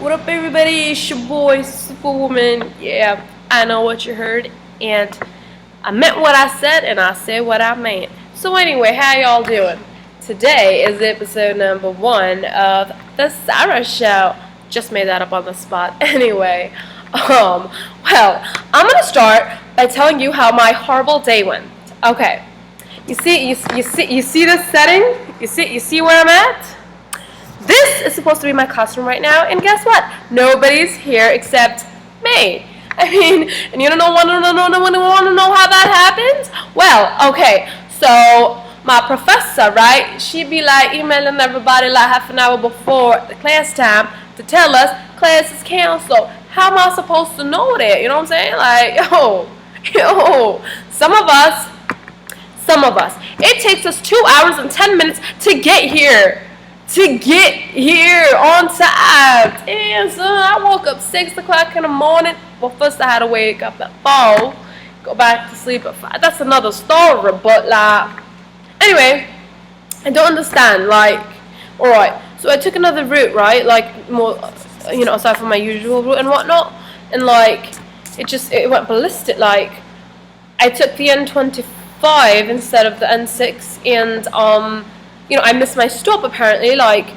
What up, everybody? It's your boy, Superwoman. Yeah, I know what you heard, and I meant what I said, and I said what I meant. So anyway, how y'all doing? Today is episode number 1 of the Saira Show. Just made that up on the spot. Anyway, well, I'm gonna start by telling you how my horrible day went. Okay, you see this setting? You see where I'm at? This is supposed to be my classroom right now, and guess what? Nobody's here except me. I mean, and you don't want to know how that happened? Well, okay, so my professor, right? She'd be like emailing everybody like half an hour before the class time to tell us class is canceled. How am I supposed to know that? You know what I'm saying? Like, yo, some of us, it takes us 2 hours and 10 minutes to get here. On time. And so I woke up 6 o'clock in the morning. Well, first I had to wake up at 4, go back to sleep at 5. That's another story, but like, anyway, I don't understand. Like, alright, so I took another route, right? Like, more, aside from my usual route and whatnot. And like, it went ballistic. Like, I took the N25 instead of the N6, and I missed my stop apparently, like,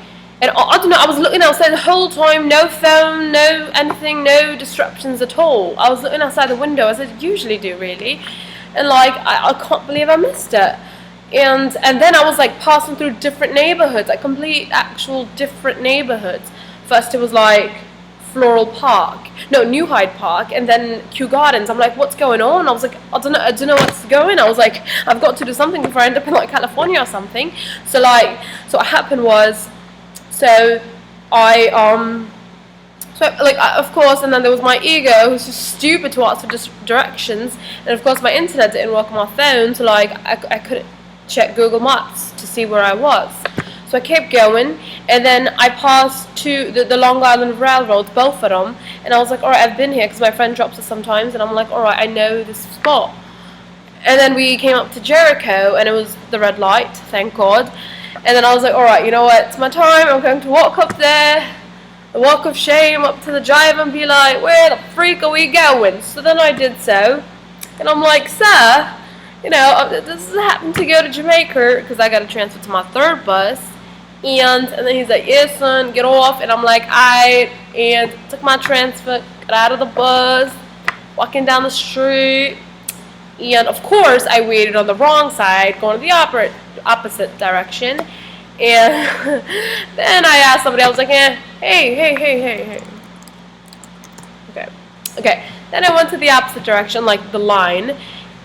and I don't know, I was looking outside the whole time, no phone, no anything, no disruptions at all. I was looking outside the window, as I usually do, really, and like, I can't believe I missed it. And then I was like passing through different neighborhoods, like complete actual different neighborhoods. First it was like Floral Park, no, New Hyde Park, and then Kew Gardens. I'm like, what's going on? I was like, I don't know what's going. I was like, I've got to do something before I end up in like California or something. So what happened was, of course, and then there was my ego, who's just stupid to ask for directions, and of course my internet didn't work on my phone, so like I couldn't check Google Maps to see where I was. So I kept going, and then I passed to the Long Island Railroad, both of them, and I was like, alright, I've been here, because my friend drops us sometimes, and I'm like, alright, I know this spot. And then we came up to Jericho, and it was the red light, thank God. And then I was like, alright, you know what, it's my time, I'm going to walk up there, the walk of shame up to the driver, and be like, where the freak are we going? So then I did so, and I'm like, sir, this happened to go to Jamaica, because I got to transfer to my third bus. And then he's like, yes, son, get off. And I'm like, and took my transfer, got out of the bus, walking down the street. And of course, I waited on the wrong side, going to the opposite direction. And then I asked somebody, I was like, hey. Okay. Then I went to the opposite direction, like the line.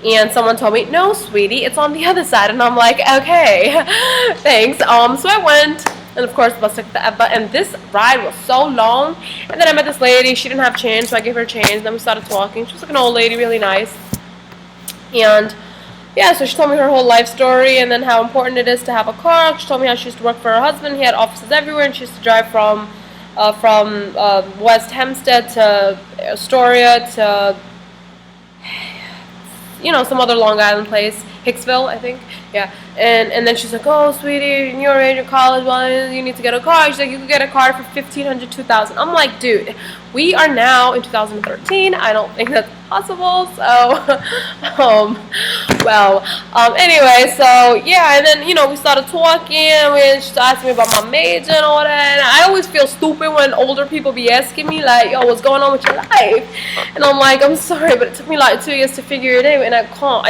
And someone told me, no, sweetie, it's on the other side. And I'm like, okay, thanks. So I went, and of course the bus took forever, and this ride was so long. And then I met this lady. She didn't have change, so I gave her change. And then we started talking. She was like an old lady, really nice. And yeah, so she told me her whole life story, and then how important it is to have a car. She told me how she used to work for her husband. He had offices everywhere, and she used to drive from West Hempstead to Astoria to some other Long Island place, Hicksville, I think. Yeah. And then she's like, oh, sweetie, in your age of college, well, you need to get a car. She's like, you could get a car for $1,500, $2,000. I'm like, dude, we are now in 2013. I don't think that's possible. So, anyway, so yeah, and then we started talking. She asked me about my major and all that. And I always feel stupid when older people be asking me like, yo, what's going on with your life? And I'm like, I'm sorry, but it took me like 2 years to figure it out, and I can't.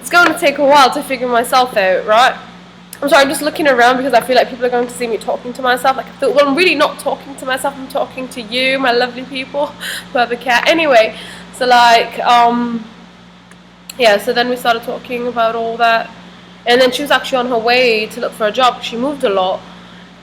It's going to take a while to figure myself out, right? I'm sorry, I'm just looking around because I feel like people are going to see me talking to myself. I'm really not talking to myself. I'm talking to you, my lovely people, who have a cat. Anyway, so so then we started talking about all that. And then she was actually on her way to look for a job. She moved a lot.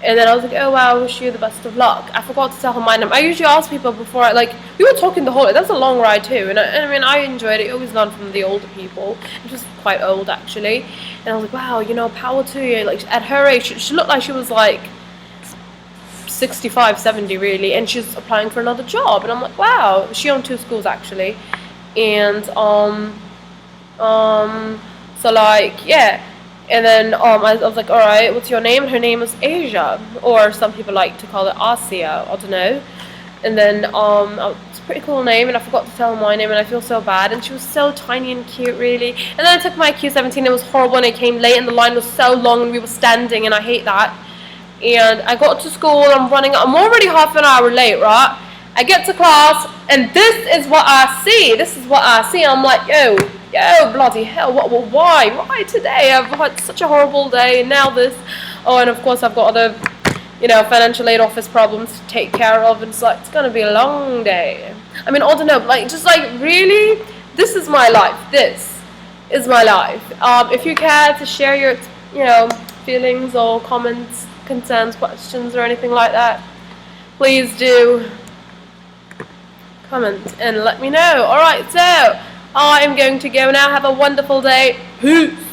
And then I was like, oh wow, I wish you the best of luck. I forgot to tell her my name. I usually ask people before, we were talking the whole way. That was a long ride too. And I enjoyed it. You always learn from the older people. It was quite old actually. And I was like, wow, power to you. Like at her age, she looked like she was like 65, 70 really. And she's applying for another job. And I'm like, wow. She owned 2 schools actually. And, yeah. And then I was like, alright, what's your name? And her name was Asia, or some people like to call it Asia, I don't know. And then it's a pretty cool name, and I forgot to tell her my name, and I feel so bad. And she was so tiny and cute, really. And then I took my Q17, it was horrible, and I came late, and the line was so long, and we were standing, and I hate that. And I got to school, I'm already half an hour late, right? I get to class, and this is what I see. I'm like, yo, bloody hell, why today? I've had such a horrible day, and now this. Oh, and of course I've got other, financial aid office problems to take care of, and it's gonna be a long day. I mean, I don't know, really, this is my life. This is my life. If you care to share your, feelings or comments, concerns, questions, or anything like that, please do comment and let me know. Alright, so I am going to go now. Have a wonderful day. Peace.